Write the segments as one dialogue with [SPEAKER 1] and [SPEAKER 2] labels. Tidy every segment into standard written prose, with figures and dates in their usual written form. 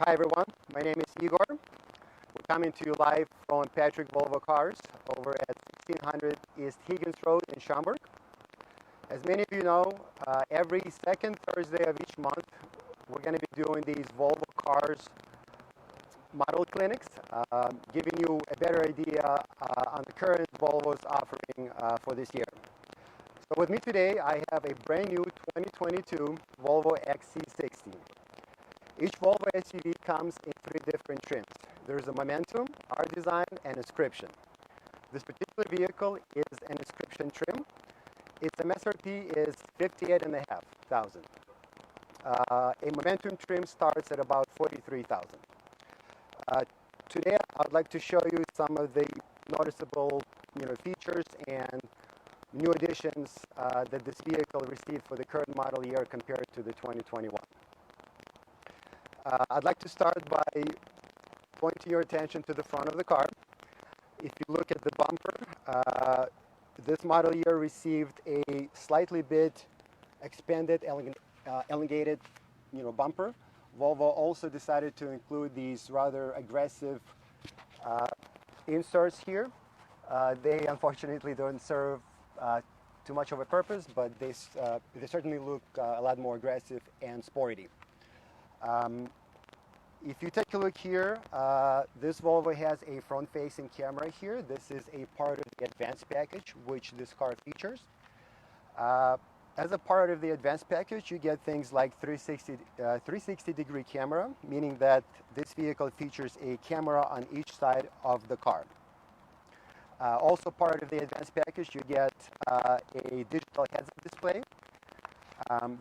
[SPEAKER 1] Hi everyone, my name is Egor. We're coming to you live from Patrick Volvo Cars over at 1600 East Higgins Road in Schaumburg. As many of you know, every second Thursday of each month, we're going to be doing these Volvo Cars model clinics, giving you a better idea on the current Volvo's offering for this year. So with me today, I have a brand new 2022 Volvo XC60. Each Volvo SUV comes in three different trims. There's a Momentum, R Design, and Inscription. This particular vehicle is an Inscription trim. Its MSRP is $58,500. A Momentum trim starts at about $43,000. Today, I'd like to show you some of the noticeable, features and new additions that this vehicle received for the current model year compared to the 2021. I'd like to start by pointing your attention to the front of the car. If you look at the bumper, this model year received a slightly bit expanded, elongated, bumper. Volvo also decided to include these rather aggressive inserts here. They unfortunately don't serve too much of a purpose, but they certainly look a lot more aggressive and sporty. If you take a look here, this Volvo has a front-facing camera here. This is a part of the advanced package, which this car features. As a part of the advanced package, you get things like 360-degree camera, meaning that this vehicle features a camera on each side of the car. Also part of the advanced package, you get a digital heads-up display.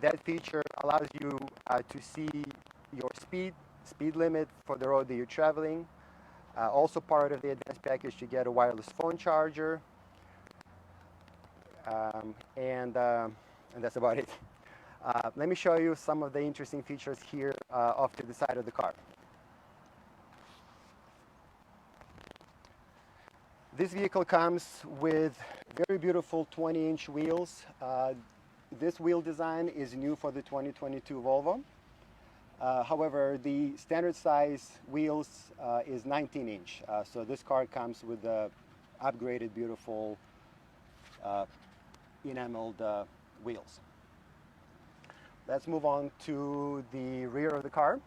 [SPEAKER 1] That feature allows you to see your speed limit for the road that you're traveling. Also part of the advanced package, you get a wireless phone charger. And that's about it. Let me show you some of the interesting features here off to the side of the car. This vehicle comes with very beautiful 20-inch wheels. This wheel design is new for the 2022 Volvo. However, the standard size wheels is 19-inch. So this car comes with the upgraded, beautiful enameled wheels. Let's move on to the rear of the car.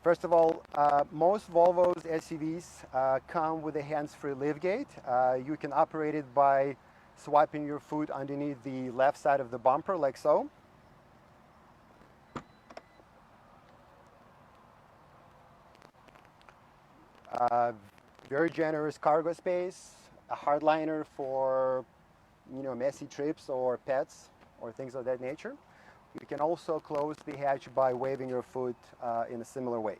[SPEAKER 1] First of all, most Volvo's SUVs come with a hands-free liftgate. You can operate it by swiping your foot underneath the left side of the bumper, like so. Very generous cargo space, a hardliner for messy trips or pets or things of that nature. You can also close the hatch by waving your foot in a similar way.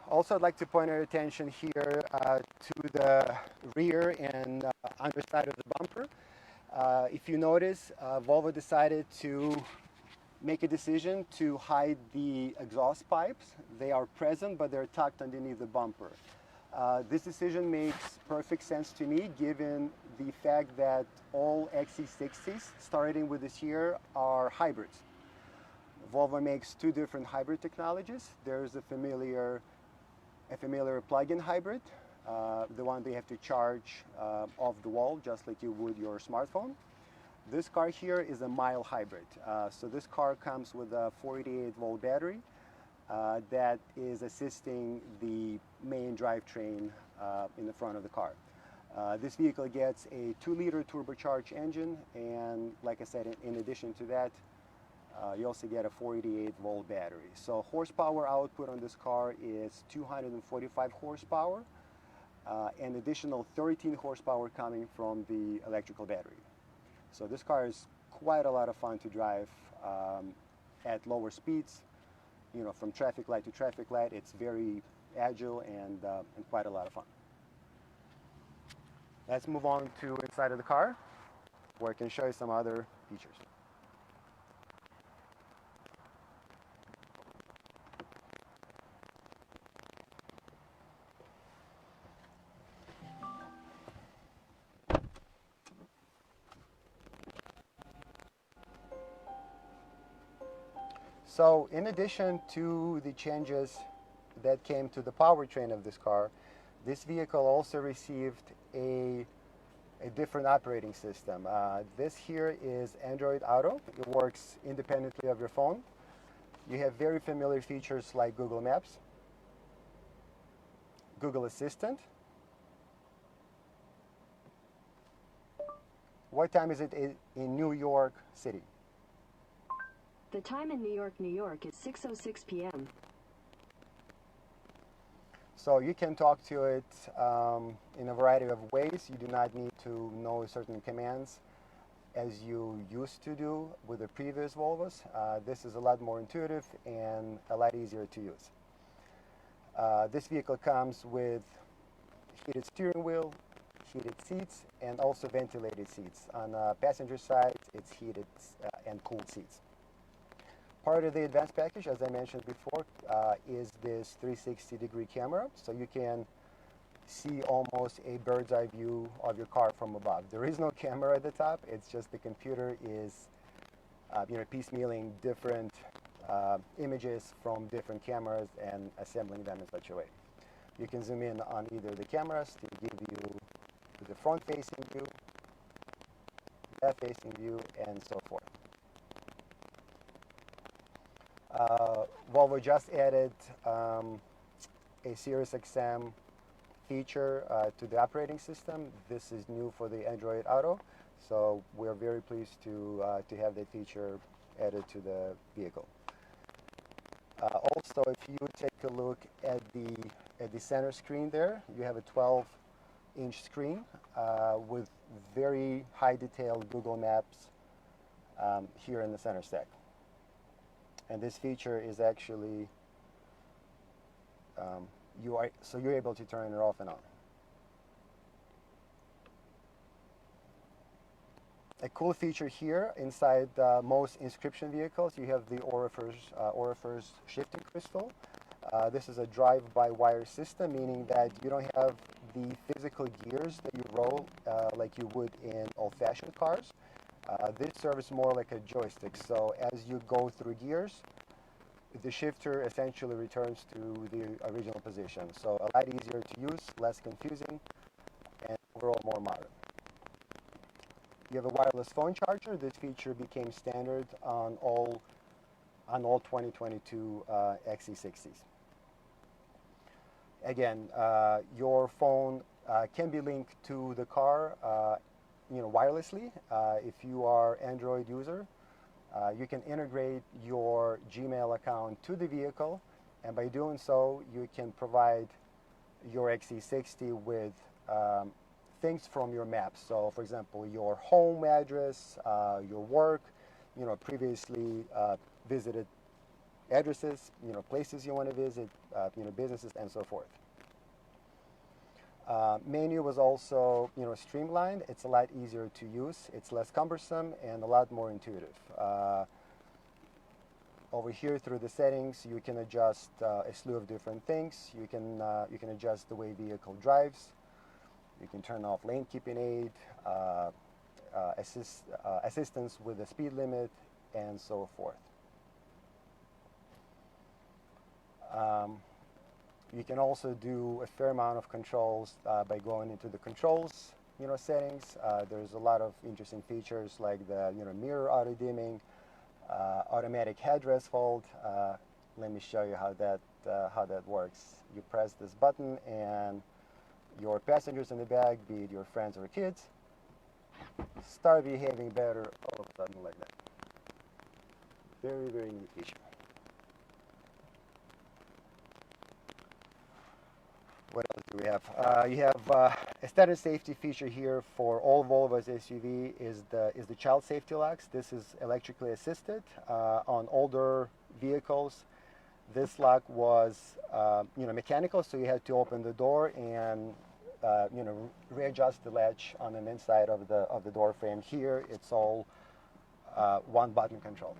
[SPEAKER 1] Also, I'd like to point our attention here to the rear and underside of the bumper. If you notice, Volvo decided to make a decision to hide the exhaust pipes. They are present, but they're tucked underneath the bumper. This decision makes perfect sense to me, given the fact that all XC60s, starting with this year, are hybrids. Volvo makes two different hybrid technologies. There's a familiar plug-in hybrid, the one they have to charge off the wall, just like you would your smartphone. This car here is a mild hybrid. So this car comes with a 48-volt battery that is assisting the main drivetrain in the front of the car. This vehicle gets a 2-liter turbocharged engine, and like I said, in addition to that, you also get a 48-volt battery. So horsepower output on this car is 245 horsepower, and additional 13 horsepower coming from the electrical battery. So this car is quite a lot of fun to drive at lower speeds. From traffic light to traffic light, it's very agile and quite a lot of fun. Let's move on to inside of the car, where I can show you some other features. So in addition to the changes that came to the powertrain of this car, this vehicle also received a different operating system. This here is Android Auto. It works independently of your phone. You have very familiar features like Google Maps, Google Assistant. What time is it in New York City?
[SPEAKER 2] The time in New York is 6:06 p.m.
[SPEAKER 1] So you can talk to it in a variety of ways. You do not need to know certain commands as you used to do with the previous Volvos. This is a lot more intuitive and a lot easier to use. This vehicle comes with heated steering wheel, heated seats, and also ventilated seats. On the passenger side, it's heated and cooled seats. Part of the advanced package, as I mentioned before, is this 360-degree camera, so you can see almost a bird's eye view of your car from above. There is no camera at the top. It's just the computer is, piecemealing different images from different cameras and assembling them in such a way. You can zoom in on either the cameras to give you the front-facing view, left-facing view, and so forth. Volvo just added a Sirius XM feature to the operating system. This is new for the Android Auto, so we're very pleased to have that feature added to the vehicle. Also, if you take a look at the center screen there, you have a 12-inch screen with very high detailed Google Maps here in the center stack. And this feature is actually, you're able to turn it off and on. A cool feature here inside most Inscription vehicles, you have the orifice shifting crystal. This is a drive-by-wire system, meaning that you don't have the physical gears that you roll like you would in old-fashioned cars. This serves more like a joystick, so as you go through gears, the shifter essentially returns to the original position. So a lot easier to use, less confusing, and overall more modern. You have a wireless phone charger. This feature became standard on all 2022 XC60s. Again, your phone can be linked to the car wirelessly. If you are Android user, you can integrate your Gmail account to the vehicle, and by doing so, you can provide your XC60 with things from your maps. So, for example, your home address, your work, previously visited addresses, places you want to visit, businesses, and so forth. Menu was also, streamlined. It's a lot easier to use. It's less cumbersome and a lot more intuitive. Over here, through the settings, you can adjust a slew of different things. You can adjust the way vehicle drives. You can turn off lane keeping aid, assistance with the speed limit, and so forth. You can also do a fair amount of controls by going into the controls, settings. There's a lot of interesting features like the mirror auto dimming, automatic headrest fold. Let me show you how that works. You press this button, and your passengers in the back, be it your friends or kids, start behaving better all of a sudden like that. Very, very neat feature. What else do we have? You have a standard safety feature here for all Volvo's SUV is the child safety locks. This is electrically assisted. On older vehicles, this lock was mechanical, so you had to open the door and readjust the latch on the inside of the door frame. Here, it's all one button control.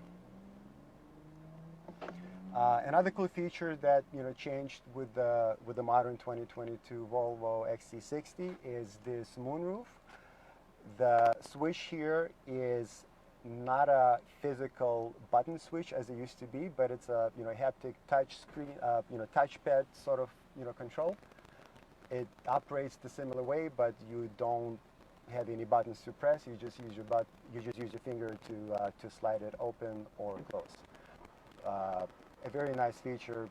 [SPEAKER 1] Another cool feature that changed with the modern 2022 Volvo XC60 is this moonroof. The switch here is not a physical button switch as it used to be, but it's a haptic touch screen, touchpad sort of control. It operates the similar way, but you don't have any buttons to press. You just use your finger to slide it open or close. A very nice feature.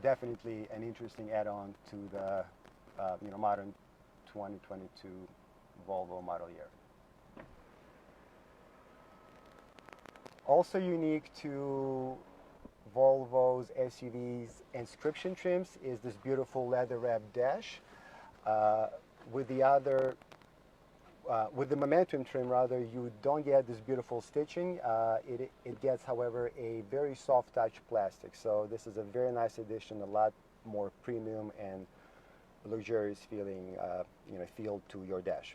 [SPEAKER 1] Definitely an interesting add-on to the modern 2022 Volvo model year. Also unique to Volvo's SUVs inscription trims is this beautiful leather wrapped dash. With the Momentum trim, rather, you don't get this beautiful stitching. It gets, however, a very soft touch plastic. So this is a very nice addition, a lot more premium and luxurious feeling, feel to your dash.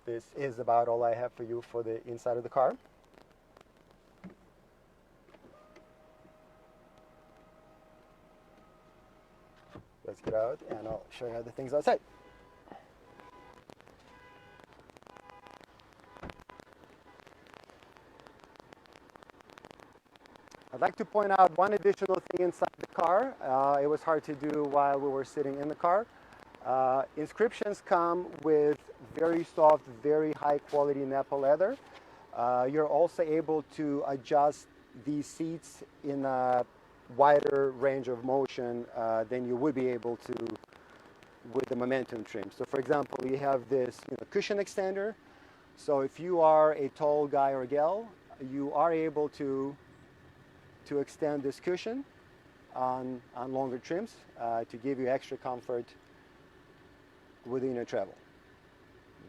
[SPEAKER 1] This is about all I have for you for the inside of the car. Let's get out and I'll show you other things outside. I'd like to point out one additional thing inside the car. It was hard to do while we were sitting in the car. Inscriptions come with very soft, very high quality Nappa leather. You're also able to adjust these seats in a wider range of motion than you would be able to with the Momentum trim. So for example, you have this cushion extender. So if you are a tall guy or gal, you are able to extend this cushion on longer trims to give you extra comfort within your travel.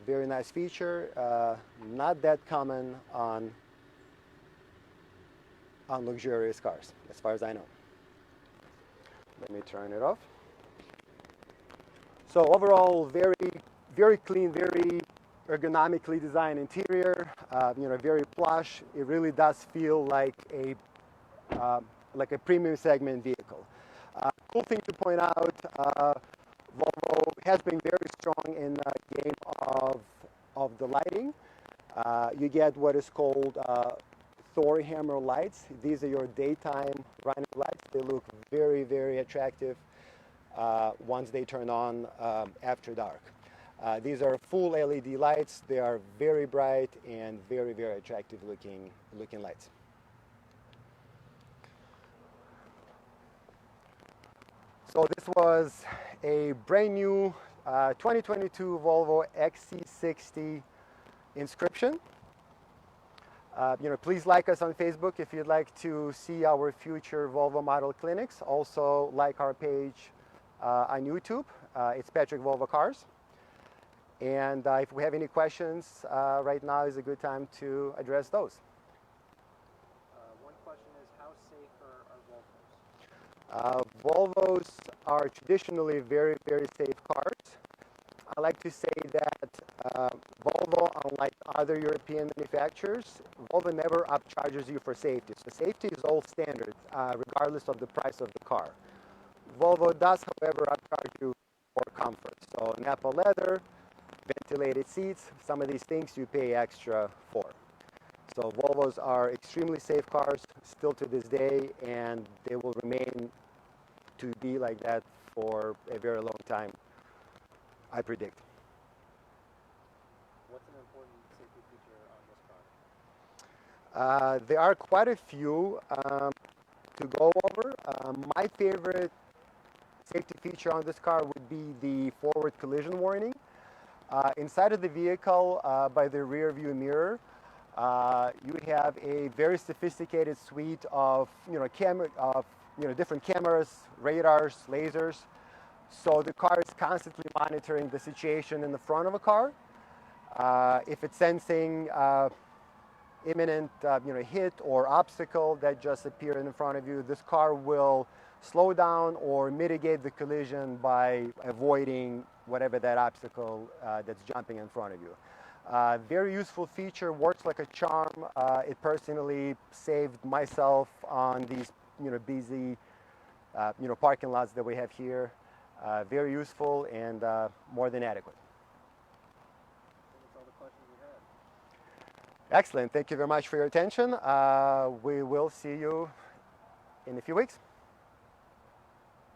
[SPEAKER 1] Very nice feature, not that common on luxurious cars, as far as I know. Let me turn it off. So overall, very, very clean, very ergonomically designed interior. Very plush. It really does feel like a premium segment vehicle. Cool thing to point out, Volvo has been very strong in the game of the lighting. You get what is called Thor hammer lights. These are your daytime running lights. They look very, very attractive once they turn on after dark. These are full LED lights. They are very bright and very, very attractive looking lights. So this was a brand new 2022 Volvo XC60 Inscription. Please like us on Facebook if you'd like to see our future Volvo model clinics. Also like our page on YouTube. It's Patrick Volvo Cars. And if we have any questions, right now is a good time to address those.
[SPEAKER 3] One question is, how safe are Volvos?
[SPEAKER 1] Volvos are traditionally very, very safe cars. I like to say that Volvo, unlike other European manufacturers, Volvo never upcharges you for safety. So safety is all standard, regardless of the price of the car. Volvo does, however, upcharge you for comfort. So Nappa leather, ventilated seats, some of these things you pay extra for. So Volvos are extremely safe cars still to this day, and they will remain to be like that for a very long time, I predict.
[SPEAKER 3] What's an important safety feature on this car?
[SPEAKER 1] There are quite a few to go over. My favorite safety feature on this car would be the forward collision warning. Inside of the vehicle, by the rear view mirror, you have a very sophisticated suite of different cameras, radars, lasers. So the car is constantly monitoring the situation in the front of a car. If it's sensing imminent hit or obstacle that just appeared in front of you, this car will slow down or mitigate the collision by avoiding whatever that obstacle that's jumping in front of you. Very useful feature, works like a charm. It personally saved myself on these busy parking lots that we have here. very useful and more than adequate.
[SPEAKER 3] That's all the questions we had.
[SPEAKER 1] Excellent. Thank you very much for your attention. We will see you in a few weeks.